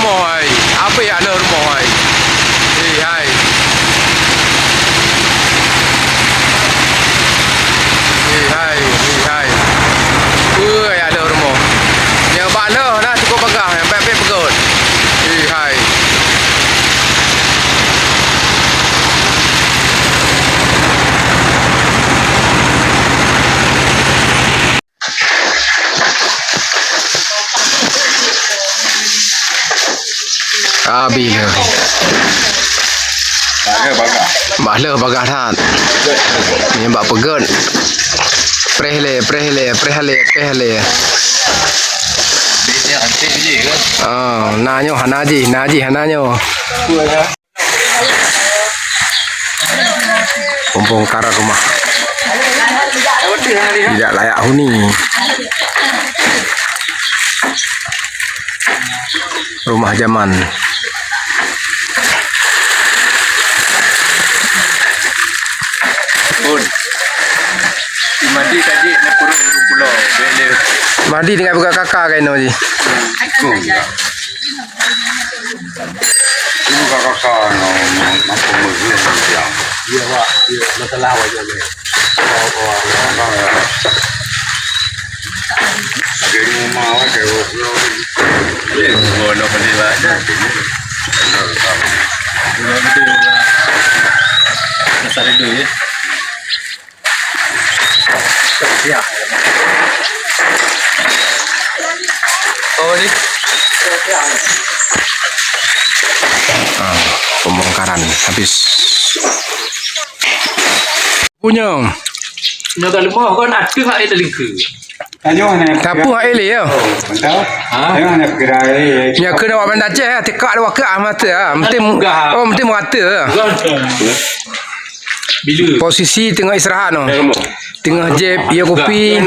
rumah ai. Apa yang ada rumah ai? Hai. Hai. Yang ada rumah. Yang mana dah cukup pegang, yang baik-baik pegut. Hai. Bila Mahlah bagah tat. Ni mbak pegut. Prehle. Dia antik je kan. Nanyo hanaji hananyo. Pembongkaran rumah. Tidak layak huni. Rumah zaman. Mandi tadi nak kurung pulau. Bele. Mandi dengan buka kakak kan ni. Ini kakak no mampu mengurus dia. Dia wah dia masalah aja ni. Ada rumah ada pulau. Ni ngono beli aja. Masalah itu ya. Ya. Ni. Pembongkaran habis. Punya. Nak lemah kan ada hak itu lingku. Tapu hak ele ya. Betul? Jangan nak kira ele. Nya kena awak bandaceh tekak ada wakak mata ah. Mesti merata. Bila Posisi tengah istirahat no. Tengah jeb ia kopi.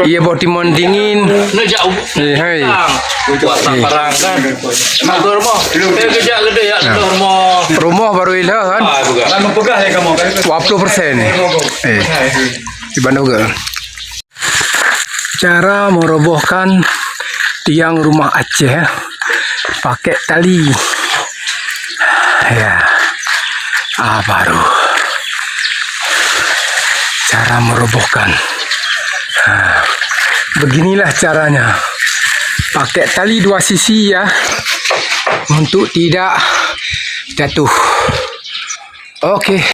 Ia bawa timun dingin. nak jauh. Hai. Untuk parang kan. Nak rumah. Kerja gede ya rumah. Rumah baru ilah kan. Lama pegah ya kamu. 20% ni. Di Bandung ke? Cara merobohkan tiang rumah Aceh pakai tali. Ya. Baru. Cara merobohkan. Beginilah caranya. Pakai tali dua sisi ya. Untuk tidak jatuh. Okey.